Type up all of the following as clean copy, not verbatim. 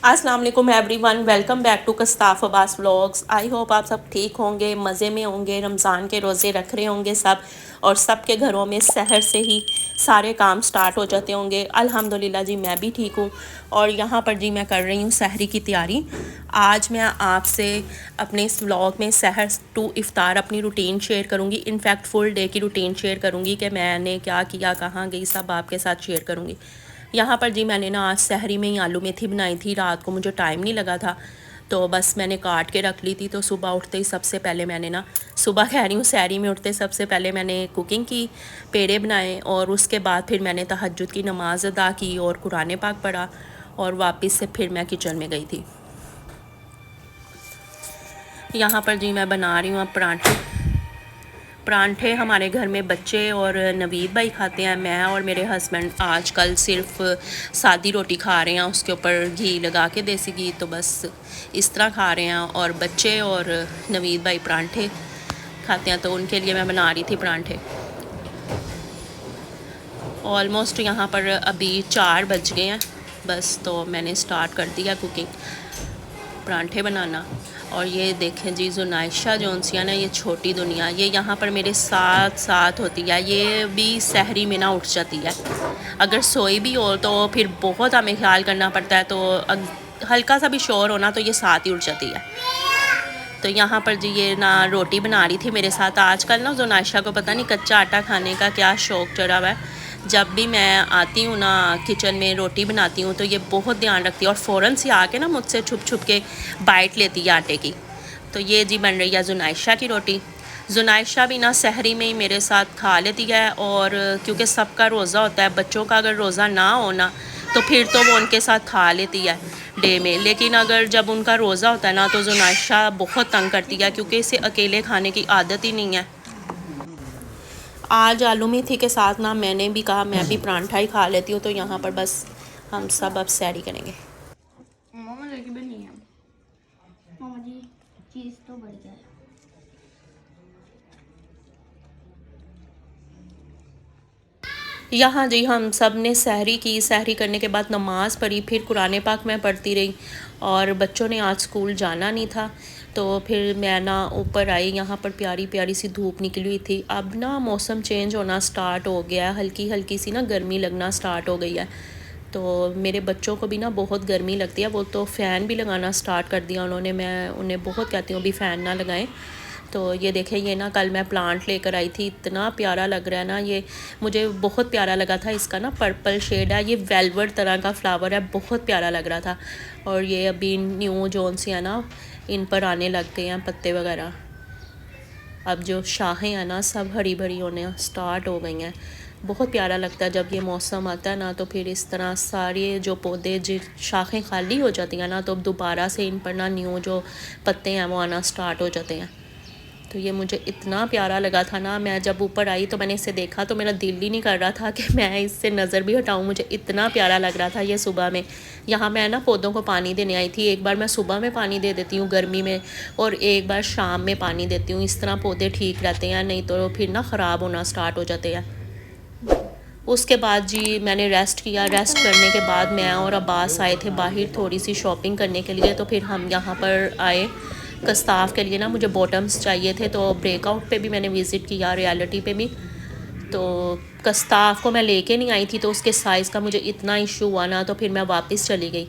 अस्सलाम वालेकुम everyone, welcome back to Kastaf Abbas vlogs. I hope आप सब ठीक होंगे, मज़े में होंगे, रमज़ान के रोज़े रख रहे होंगे सब, और सब के घरों में सहर से ही सारे काम स्टार्ट हो जाते होंगे। अल्हम्दुलिल्लाह जी, मैं भी ठीक हूँ। और यहाँ पर जी मैं कर रही हूँ सहरी की तैयारी। आज मैं आपसे अपने इस व्लॉग में सहर टू इफ़्तार अपनी रूटीन शेयर करूँगी। इनफैक्ट फुल डे की रूटीन शेयर करूँगी कि मैंने क्या किया, कहाँ गई, सब आपके साथ शेयर करूँगी। यहाँ पर जी मैंने ना आज सहरी में ही आलू मेथी बनाई थी। रात को मुझे टाइम नहीं लगा था, तो बस मैंने काट के रख ली थी। तो सुबह उठते ही सबसे पहले मैंने ना, सुबह कह रही हूँ, सहरी में उठते सबसे पहले मैंने कुकिंग की, पेड़े बनाए, और उसके बाद फिर मैंने तहज्जुद की नमाज़ अदा की और कुरान पाक पढ़ा, और वापस से फिर मैं किचन में गई थी। यहाँ पर जी मैं बना रही हूँ अब परांठे। परांठे हमारे घर में बच्चे और नवीद भाई खाते हैं। मैं और मेरे हस्बैंड आजकल सिर्फ सादी रोटी खा रहे हैं, उसके ऊपर घी लगा के, देसी घी, तो बस इस तरह खा रहे हैं। और बच्चे और नवीद भाई परांठे खाते हैं, तो उनके लिए मैं बना रही थी परांठे। ऑलमोस्ट यहाँ पर अभी 4 बज गए हैं बस, तो मैंने स्टार्ट कर दिया कुकिंग, परांठे बनाना। और ये देखें जी, जुनाइशा जोनसिया ना, ये छोटी दुनिया, ये यहाँ पर मेरे साथ साथ होती है। ये भी सहरी में ना उठ जाती है। अगर सोई भी हो तो फिर बहुत हमें ख्याल करना पड़ता है, तो हल्का सा भी शोर होना तो ये साथ ही उठ जाती है। तो यहाँ पर जी ये ना रोटी बना रही थी मेरे साथ। आजकल ना जुनाइशा को पता नहीं कच्चा आटा खाने का क्या शौक़ चढ़ा हुआ है। जब भी मैं आती हूँ ना किचन में रोटी बनाती हूँ, तो ये बहुत ध्यान रखती है और फ़ौरन से आके ना मुझसे छुप छुप के बाइट लेती है आटे की। तो ये जी बन रही है जुनाइशा की रोटी। जुनाइशा भी ना सहरी में ही मेरे साथ खा लेती है, और क्योंकि सबका रोज़ा होता है, बच्चों का अगर रोज़ा ना होना तो फिर तो वो उनके साथ खा लेती है डे में। लेकिन अगर जब उनका रोज़ा होता है ना, तो जुनाइशा बहुत तंग करती है, क्योंकि इसे अकेले खाने की आदत ही नहीं है। आज आलू मेथी के साथ ना मैंने भी कहा मैं भी परांठा ही खा लेती हूँ, तो यहाँ पर बस हम सब अब सैरी करेंगे। मामा लगी बनी है। मामा जी चीज़ तो बढ़िया है। यहाँ जी हम सब ने सहरी की। सहरी करने के बाद नमाज़ पढ़ी, फिर कुरान पाक मैं पढ़ती रही, और बच्चों ने आज स्कूल जाना नहीं था, तो फिर मैं ना ऊपर आई। यहाँ पर प्यारी प्यारी सी धूप निकली हुई थी। अब ना मौसम चेंज होना स्टार्ट हो गया है, हल्की हल्की सी ना गर्मी लगना स्टार्ट हो गई है। तो मेरे बच्चों को भी ना बहुत गर्मी लगती है, वो तो फ़ैन भी लगाना स्टार्ट कर दिया उन्होंने। मैं उन्हें बहुत कहती हूँ अभी फ़ैन ना लगाएं। तो ये देखें, ये ना कल मैं प्लांट लेकर आई थी, इतना प्यारा लग रहा है ना, ये मुझे बहुत प्यारा लगा था। इसका ना पर्पल शेड है, ये वेलवेट तरह का फ्लावर है, बहुत प्यारा लग रहा था। और ये अभी न्यू जोन से है ना, इन पर आने लग गए हैं पत्ते वगैरह। अब जो शाखें हैं ना, सब हरी भरी होने स्टार्ट हो गई हैं। बहुत प्यारा लगता है जब ये मौसम आता है ना, तो फिर इस तरह सारे जो पौधे, जो शाखें खाली हो जाती हैं ना, तो अब दोबारा से इन पर ना न्यू जो पत्ते हैं वो आना स्टार्ट हो जाते हैं। तो ये मुझे इतना प्यारा लगा था ना, मैं जब ऊपर आई तो मैंने इसे देखा तो मेरा दिल ही नहीं कर रहा था कि मैं इससे नज़र भी हटाऊं। मुझे इतना प्यारा लग रहा था ये सुबह में। यहाँ मैं ना पौधों को पानी देने आई थी। एक बार मैं सुबह में पानी दे देती हूँ गर्मी में, और एक बार शाम में पानी देती हूँ। इस तरह पौधे ठीक रहते हैं, नहीं तो फिर ना ख़राब होना स्टार्ट हो जाते हैं। उसके बाद जी मैंने रेस्ट किया। रेस्ट करने के बाद मैं और अब्बास आए थे बाहर थोड़ी सी शॉपिंग करने के लिए। तो फिर हम यहाँ पर आए कस्ताफ़ के लिए ना, मुझे बॉटम्स चाहिए थे, तो ब्रेकआउट पे भी मैंने विज़िट किया, रियलिटी पे भी। तो कस्ताफ़ को मैं लेके नहीं आई थी, तो उसके साइज़ का मुझे इतना इशू हुआ ना, तो फिर मैं वापस चली गई।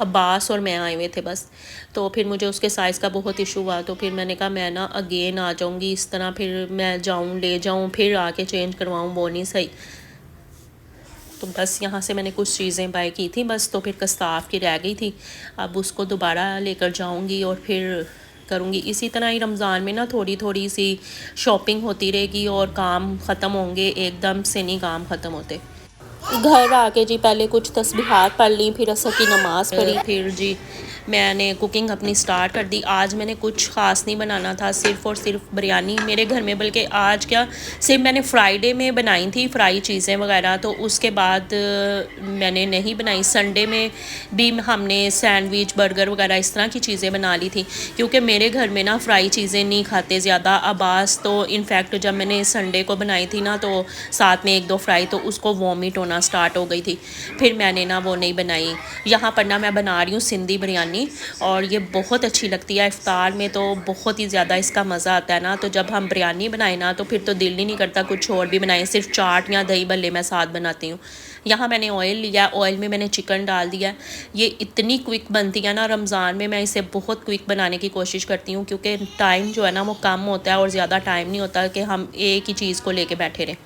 अब्बास और मैं आए हुए थे बस, तो फिर मुझे उसके साइज़ का बहुत इशू हुआ। तो फिर मैंने कहा मैं ना अगेन आ जाऊँगी, इस तरह फिर मैं जाऊँ ले जाऊँ फिर आके चेंज करवाऊँ, वो नहीं सही। तो बस यहाँ से मैंने कुछ चीज़ें बाय की थी बस, तो फिर कस्ताफ़ की रह गई थी। अब उसको दोबारा लेकर जाऊँगी और फिर करूँगी। इसी तरह ही रमज़ान में ना थोड़ी थोड़ी सी शॉपिंग होती रहेगी, और काम ख़त्म होंगे, एकदम से नहीं काम ख़त्म होते। घर आके जी पहले कुछ तस्बीहात पढ़ ली, फिर असर की नमाज़ पढ़ी, फिर जी मैंने कुकिंग अपनी स्टार्ट कर दी। आज मैंने कुछ ख़ास नहीं बनाना था, सिर्फ़ और सिर्फ बिरयानी मेरे घर में, बल्कि आज क्या, सिर्फ मैंने फ्राइडे में बनाई थी फ्राई चीज़ें वगैरह, तो उसके बाद मैंने नहीं बनाई। संडे में भी हमने सैंडविच, बर्गर वगैरह इस तरह की चीज़ें बना ली थी, क्योंकि मेरे घर में ना फ्राई चीज़ें नहीं खाते ज़्यादा। अब्बास तो इनफैक्ट जब मैंने संडे को बनाई थी ना, तो साथ में 1-2 फ्राई, तो उसको वॉमिट होना होना स्टार्ट हो गई थी, फिर मैंने ना वो नहीं बनाई। यहाँ पर ना मैं बना रही हूँ सिंधी बिरयानी, और ये बहुत अच्छी लगती है इफ्तार में, तो बहुत ही ज़्यादा इसका मज़ा आता है ना। तो जब हम बिरयानी बनाए ना तो फिर तो दिल ही नहीं करता कुछ और भी बनाए, सिर्फ चाट या दही भल्ले मैं साथ बनाती हूँ। यहाँ मैंने ऑयल लिया, ऑयल में मैंने चिकन डाल दिया। ये इतनी क्विक बनती है ना, रमज़ान में मैं इसे बहुत क्विक बनाने की कोशिश करती हूँ, क्योंकि टाइम जो है ना वो कम होता है और ज़्यादा टाइम नहीं होता कि हम एक ही चीज़ को लेके बैठे रहें।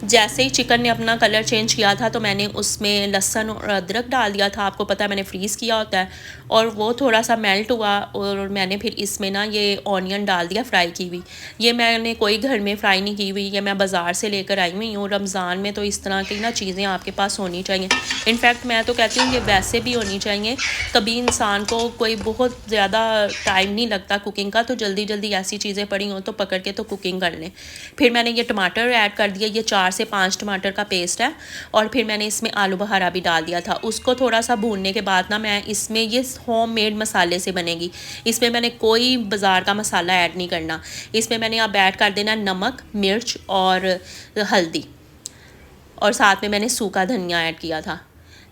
जैसे ही चिकन ने अपना कलर चेंज किया था तो मैंने उसमें लहसुन और अदरक डाल दिया था। आपको पता है मैंने फ्रीज़ किया होता है, और वो थोड़ा सा मेल्ट हुआ और मैंने फिर इसमें ना ये ऑनियन डाल दिया फ्राई की हुई। ये मैंने कोई घर में फ्राई नहीं की हुई, ये मैं बाज़ार से लेकर आई हुई हूँ। रमज़ान में तो इस तरह की ना चीज़ें आपके पास होनी चाहिए। इनफैक्ट मैं तो कहती हूँ ये वैसे भी होनी चाहिए। कभी इंसान को कोई बहुत ज़्यादा टाइम नहीं लगता कुकिंग का, तो जल्दी जल्दी ऐसी चीज़ें पड़ी हों तो पकड़ के तो कुकिंग कर लें। फिर मैंने ये टमाटर ऐड कर दिया, ये 4 से 5 टमाटर का पेस्ट है, और फिर मैंने इसमें आलू बहारा भी डाल दिया था। उसको थोड़ा सा भूनने के बाद ना मैं इसमें ये होममेड मसाले से बनेगी, इसमें मैंने कोई बाज़ार का मसाला ऐड नहीं करना। इसमें मैंने अब ऐड कर देना नमक, मिर्च और हल्दी, और साथ में मैंने सूखा धनिया ऐड किया था।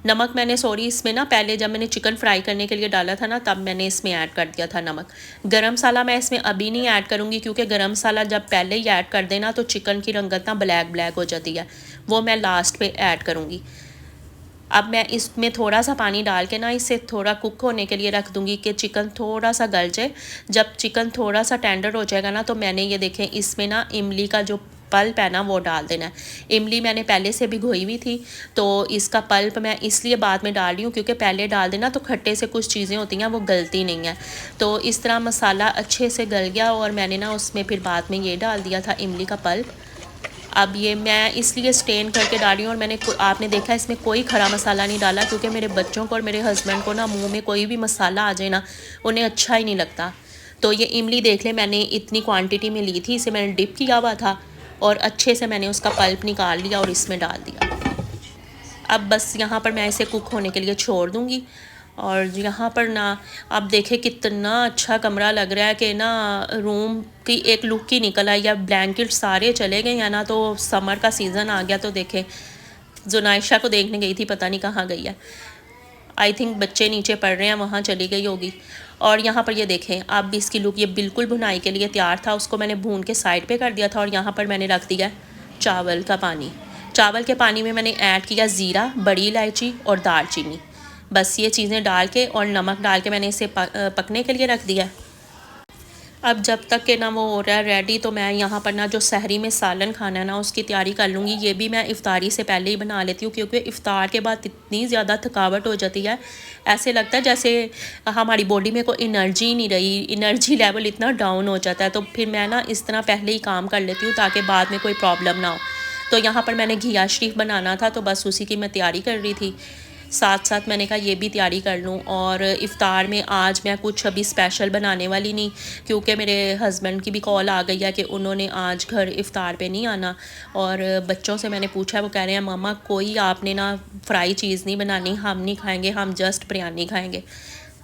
नमक मैंने इसमें ना पहले जब मैंने चिकन फ्राई करने के लिए डाला था ना तब मैंने इसमें ऐड कर दिया था नमक। गरम मसाला मैं इसमें अभी नहीं ऐड करूँगी, क्योंकि गरम मसाला जब पहले ही ऐड कर देना तो चिकन की रंगत ना ब्लैक ब्लैक हो जाती है, वो मैं लास्ट पे ऐड करूँगी। अब मैं इसमें थोड़ा सा पानी डाल के ना इसे थोड़ा कुक होने के लिए रख दूँगी कि चिकन थोड़ा सा गल जाए। जब चिकन थोड़ा सा टेंडर हो जाएगा ना तो मैंने ये देखें इसमें ना इमली का जो पल्प है ना वो डाल देना है। इमली मैंने पहले से भिगोई हुई थी, तो इसका पल्प मैं इसलिए बाद में डाल रही हूँ क्योंकि पहले डाल देना तो खट्टे से कुछ चीज़ें होती हैं वो गलती नहीं है। तो इस तरह मसाला अच्छे से गल गया और मैंने ना उसमें फिर बाद में ये डाल दिया था इमली का पल्प। अब ये मैं इसलिए स्टेन करके डाल रही हूँ, और मैंने आपने देखा इसमें कोई खरा मसाला नहीं डाला, क्योंकि मेरे बच्चों को और मेरे हस्बैंड को ना मुंह में कोई भी मसाला आ जाए ना उन्हें अच्छा ही नहीं लगता। तो ये इमली देख ले मैंने इतनी क्वांटिटी में ली थी, इसे मैंने डिप किया हुआ था और अच्छे से मैंने उसका पल्प निकाल लिया और इसमें डाल दिया। अब बस यहाँ पर मैं इसे कुक होने के लिए छोड़ दूँगी। और यहाँ पर ना अब देखें कितना अच्छा कमरा लग रहा है कि ना रूम की एक लुक ही निकल आई। अब ब्लैंकेट सारे चले गए हैं ना, तो समर का सीज़न आ गया। तो देखें जुनाइशा को देखने गई थी, पता नहीं कहाँ गई है। आई थिंक बच्चे नीचे पढ़ रहे हैं, वहाँ चली गई होगी। और यहाँ पर ये देखें अब इसकी लुक ये बिल्कुल भुनाई के लिए तैयार था। उसको मैंने भून के साइड पे कर दिया था, और यहाँ पर मैंने रख दिया चावल का पानी। चावल के पानी में मैंने ऐड किया ज़ीरा, बड़ी इलायची और दालचीनी। बस ये चीज़ें डाल के और नमक डाल के मैंने इसे पकने के लिए रख दिया। अब जब तक के ना वो हो रहा है रेडी, तो मैं यहाँ पर ना जो सहरी में सालन खाना है ना उसकी तैयारी कर लूँगी। ये भी मैं इफ़्तारी से पहले ही बना लेती हूँ, क्योंकि इफ़्तार के बाद इतनी ज़्यादा थकावट हो जाती है, ऐसे लगता है जैसे हमारी बॉडी में कोई एनर्जी नहीं रही, एनर्जी लेवल इतना डाउन हो जाता है। तो फिर मैं ना इस तरह पहले ही काम कर लेती हूँ ताकि बाद में कोई प्रॉब्लम ना हो। तो यहाँ पर मैंने घिया शरीफ बनाना था, तो बस उसी की मैं तैयारी कर रही थी। साथ साथ मैंने कहा ये भी तैयारी कर लूँ। और इफ़्तार में आज मैं कुछ अभी स्पेशल बनाने वाली नहीं, क्योंकि मेरे हस्बैंड की भी कॉल आ गई है कि उन्होंने आज घर इफ़्तार पे नहीं आना। और बच्चों से मैंने पूछा, वो कह रहे हैं मामा कोई आपने ना फ्राई चीज़ नहीं बनानी, हम नहीं खाएंगे, हम जस्ट बिरयानी खाएंगे।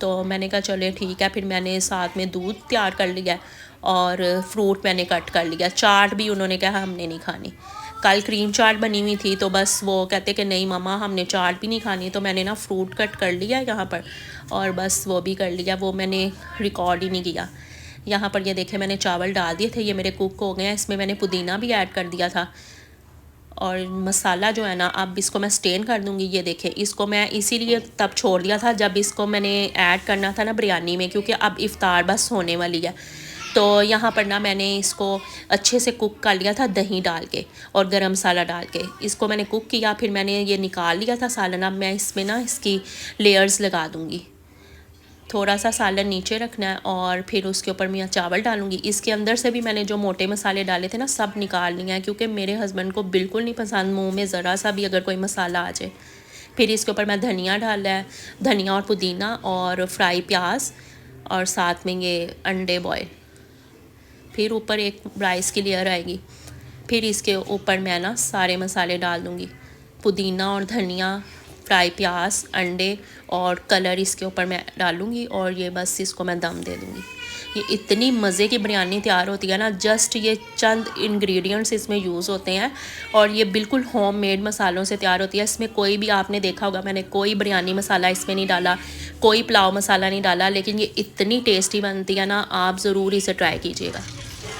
तो मैंने कहा चले ठीक है। फिर मैंने साथ में दूध तैयार कर लिया और फ्रूट मैंने कट कर लिया। चाट भी उन्होंने कहा हमने नहीं खानी। कल क्रीम चाट बनी हुई थी, तो बस वो कहते कि नहीं मामा हमने चाट भी नहीं खानी। तो मैंने ना फ्रूट कट कर लिया यहाँ पर, और बस वो भी कर लिया, वो मैंने रिकॉर्ड ही नहीं किया। यहाँ पर ये देखे मैंने चावल डाल दिए थे, ये मेरे कुक हो गए हैं। इसमें मैंने पुदीना भी ऐड कर दिया था। और मसाला जो है ना अब इसको मैं स्टेन कर दूँगी। ये देखें इसको मैं इसीलिए तब छोड़ दिया था जब इसको मैंने ऐड करना था ना बिरयानी में, क्योंकि अब इफ़्तार बस होने वाली है। तो यहाँ पर ना मैंने इसको अच्छे से कुक कर लिया था दही डाल के और गरम मसाला डाल के। इसको मैंने कुक किया, फिर मैंने ये निकाल लिया था सालन। अब मैं इसमें ना इसकी लेयर्स लगा दूँगी। थोड़ा सा सालन नीचे रखना है और फिर उसके ऊपर मैं चावल डालूँगी। इसके अंदर से भी मैंने जो मोटे मसाले डाले थे ना सब निकाल लिए हैं, क्योंकि मेरे हस्बैंड को बिल्कुल नहीं पसंद मुँह में ज़रा सा भी अगर कोई मसाला आ जाए। फिर इसके ऊपर मैं धनिया डाला है, धनिया और पुदीना और फ्राई प्याज, और साथ में ये अंडे बॉयल। फिर ऊपर एक राइस की लेयर आएगी। फिर इसके ऊपर मैं ना सारे मसाले डाल दूँगी, पुदीना और धनिया, फ्राई प्याज, अंडे और कलर इसके ऊपर मैं डालूँगी और ये बस इसको मैं दम दे दूँगी। ये इतनी मज़े की बिरयानी तैयार होती है ना, जस्ट ये चंद इंग्रेडिएंट्स इसमें यूज़ होते हैं और ये बिल्कुल होममेड मसालों से तैयार होती है। इसमें कोई भी, आपने देखा होगा मैंने कोई बिरयानी मसाला इसमें नहीं डाला, कोई पुलाव मसाला नहीं डाला, लेकिन ये इतनी टेस्टी बनती है ना, आप ज़रूर इसे ट्राई कीजिएगा।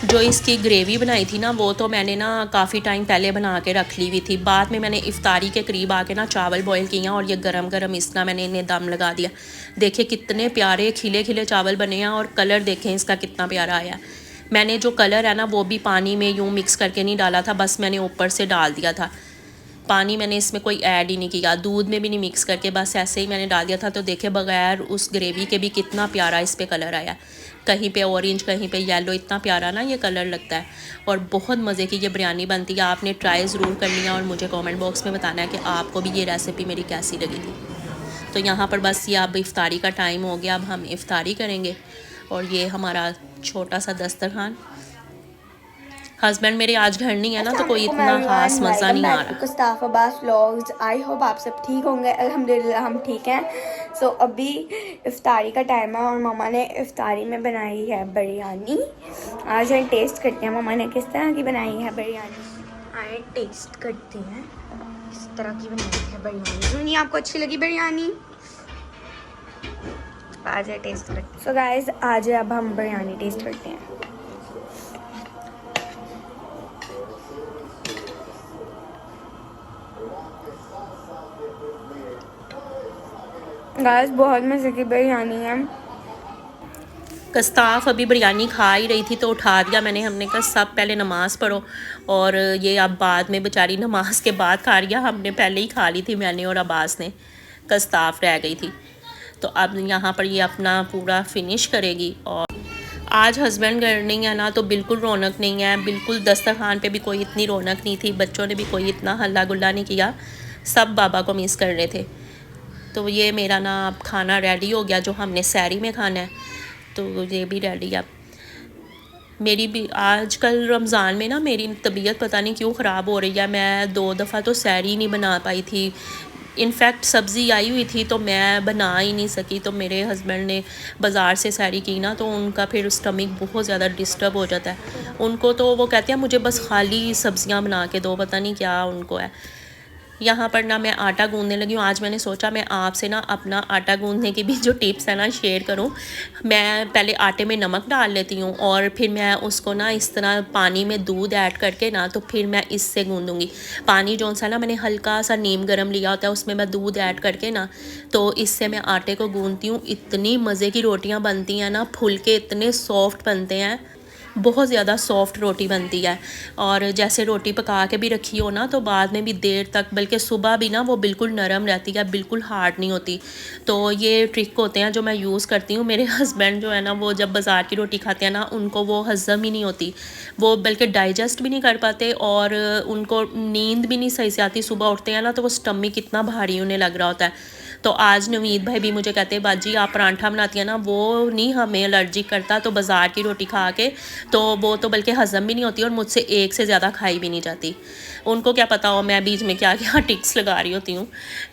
जो इसकी ग्रेवी बनाई थी ना, वो तो मैंने ना काफ़ी टाइम पहले बना के रख ली हुई थी। बाद में मैंने इफ्तारी के करीब आके ना चावल बॉईल किए और ये गरम गरम इसका मैंने इन्हें दम लगा दिया। देखिए कितने प्यारे खिले खिले चावल बने हैं और कलर देखें इसका कितना प्यारा आया। मैंने जो कलर है ना वो भी पानी में यूँ मिक्स करके नहीं डाला था, बस मैंने ऊपर से डाल दिया था। पानी मैंने इसमें कोई ऐड ही नहीं किया, दूध में भी नहीं मिक्स करके, बस ऐसे ही मैंने डाल दिया था। तो देखे बगैर उस ग्रेवी के भी कितना प्यारा इस पे कलर आया, कहीं पे ऑरेंज कहीं पे येलो, इतना प्यारा ना ये कलर लगता है और बहुत मज़े की ये बिरयानी बनती है। आपने ट्राई ज़रूर करनी है और मुझे कमेंट बॉक्स में बताना है कि आपको भी ये रेसिपी मेरी कैसी लगी थी। तो यहाँ पर बस ये अब इफ्तारी का टाइम हो गया, अब हम इफ्तारी करेंगे और ये हमारा छोटा सा दस्तरखान। हस्बैंड मेरे आज घर नहीं है ना, तो कोई इतना खास मज़ा नहीं आ रहा। Gustave Abbas vlogs, I hope आप सब ठीक होंगे। अल्हम्दुलिल्लाह हम ठीक हैं। सो अभी इफ्तारी का टाइम है और मम्मा ने इफ्तारी में बनाई है बिरयानी। आज हम टेस्ट करते हैं मम्मा ने किस तरह की बनाई है बिरयानी। आए टेस्ट करते हैं, इस तरह की बनाई है बिरयानी। आपको अच्छी लगी बिरयानी? आज टेस्ट करते हैं। सो गाइस आज अब हम बिरयानी टेस्ट करते हैं। गाइस बहुत मज़े की बिरयानी है। गुस्ताफ अभी बिरयानी खा ही रही थी तो उठा दिया मैंने, हमने कहा सब पहले नमाज़ पढ़ो, और ये अब बाद में बेचारी नमाज के बाद खा रही है। हमने पहले ही खा ली थी, मैंने और अब्बास ने, गुस्ताफ रह गई थी। तो अब यहाँ पर ये अपना पूरा फिनिश करेगी। और आज हस्बैंड घर नहीं है ना, तो बिल्कुल रौनक नहीं है, बिल्कुल दस्तरखान पे भी कोई इतनी रौनक नहीं थी, बच्चों ने भी कोई इतना हल्ला गुल्ला नहीं किया, सब बाबा को मिस कर रहे थे। तो ये मेरा ना अब खाना रेडी हो गया जो हमने सहरी में खाना है, तो ये भी रेडी है। मेरी भी आजकल रमज़ान में ना मेरी तबीयत पता नहीं क्यों ख़राब हो रही है। मैं 2 दफ़ा तो सहरी नहीं बना पाई थी, इनफैक्ट सब्ज़ी आई हुई थी तो मैं बना ही नहीं सकी। तो मेरे हस्बैंड ने बाज़ार से सहरी की ना, तो उनका फिर स्टमक बहुत ज़्यादा डिस्टर्ब हो जाता है उनको। तो वो कहते हैं मुझे बस खाली सब्ज़ियाँ बना के दो, पता नहीं क्या उनको है। यहाँ पर ना मैं आटा गूँधने लगी हूँ। आज मैंने सोचा मैं आपसे ना अपना आटा गूँधने की भी जो टिप्स है ना शेयर करूँ। मैं पहले आटे में नमक डाल लेती हूँ और फिर मैं उसको ना इस तरह पानी में दूध ऐड करके ना, तो फिर मैं इससे गूँधूँगी। पानी जो सा ना मैंने हल्का सा नीम गर्म लिया होता है, उसमें मैं दूध ऐड करके ना, तो इससे मैं आटे को गूँधती हूँ। इतनी मज़े की रोटियाँ बनती हैं ना, फुलके इतने सॉफ्ट बनते हैं, बहुत ज़्यादा सॉफ्ट रोटी बनती है। और जैसे रोटी पका के भी रखी हो ना, तो बाद में भी देर तक, बल्कि सुबह भी ना वो बिल्कुल नरम रहती है, बिल्कुल हार्ड नहीं होती। तो ये ट्रिक होते हैं जो मैं यूज़ करती हूँ। मेरे हस्बैंड जो है ना, वो जब बाज़ार की रोटी खाते हैं ना, उनको वो हज़म ही नहीं होती, वो बल्कि डाइजेस्ट भी नहीं कर पाते और उनको नींद भी नहीं सही से आती। सुबह उठते हैं ना तो वो स्टमक इतना भारी उन्हें लग रहा होता है। तो आज नवीद भाई भी मुझे कहते हैं बाजी आप परांठा बनाती हैं ना, वो नहीं हमें एलर्जी करता, तो बाज़ार की रोटी खा के तो वो तो बल्कि हज़म भी नहीं होती और मुझसे एक से ज़्यादा खाई भी नहीं जाती। उनको क्या पता हो मैं बीच में क्या क्या टिक्स लगा रही होती हूँ।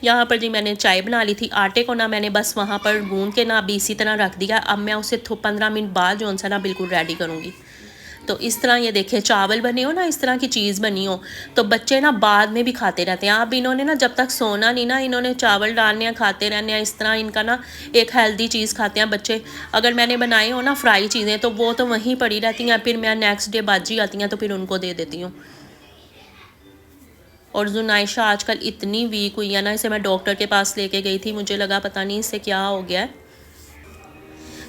यहाँ पर जी मैंने चाय बना ली थी। आटे को ना मैंने बस वहाँ पर गूँध के ना अभी इसी तरह रख दिया। अब मैं उसे 15 मिनट बाद जो सा ना बिल्कुल रेडी करूँगी। तो इस तरह ये देखिए चावल बने हो ना, इस तरह की चीज़ बनी हो, तो बच्चे ना बाद में भी खाते रहते हैं। अब इन्होंने ना जब तक सोना नहीं ना, इन्होंने चावल डालने हैं, खाते रहने हैं। इस तरह इनका ना एक हेल्दी चीज़ खाते हैं बच्चे। अगर मैंने बनाए हो ना फ्राई चीज़ें, तो वो तो वहीं पड़ी रहती हैं, फिर मैं नेक्स्ट डे बाजी आती हैं तो फिर उनको दे देती हूँ। और जुनाइशा आजकल इतनी वीक हुई है ना, इसे मैं डॉक्टर के पास लेके गई थी, मुझे लगा पता नहीं इससे क्या हो गया है।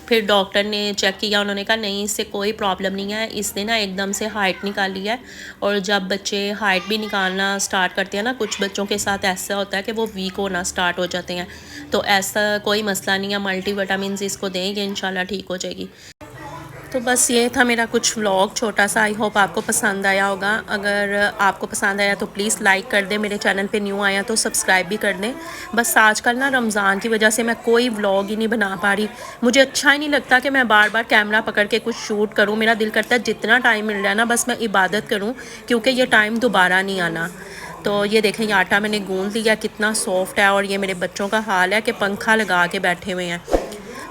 फिर डॉक्टर ने चेक किया, उन्होंने कहा नहीं इससे कोई प्रॉब्लम नहीं है, इसने ना एकदम से हाइट निकाली है। और जब बच्चे हाइट भी निकालना स्टार्ट करते हैं ना, कुछ बच्चों के साथ ऐसा होता है कि वो वीक होना स्टार्ट हो जाते हैं, तो ऐसा कोई मसला नहीं है, मल्टीविटामिन्स इसको देंगे, इंशाल्लाह ठीक हो जाएगी। तो बस ये था मेरा कुछ व्लॉग छोटा सा। आई होप आपको पसंद आया होगा। अगर आपको पसंद आया तो प्लीज़ लाइक कर दें, मेरे चैनल पे न्यू आया तो सब्सक्राइब भी कर दें। बस आजकल ना रमज़ान की वजह से मैं कोई व्लॉग ही नहीं बना पा रही। मुझे अच्छा ही नहीं लगता कि मैं बार बार कैमरा पकड़ के कुछ शूट करूँ। मेरा दिल करता है जितना टाइम मिल रहा है ना, बस मैं इबादत करूँ, क्योंकि ये टाइम दोबारा नहीं आना। तो ये देखें, ये आटा मैंने गूंद लिया, कितना सॉफ्ट है। और ये मेरे बच्चों का हाल है कि पंखा लगा के बैठे हुए हैं।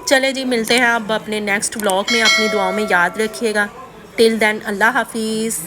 चले जी, मिलते हैं अब अपने नेक्स्ट व्लॉग में। अपनी दुआओं में याद रखिएगा। टिल देन, अल्लाह हाफिज़।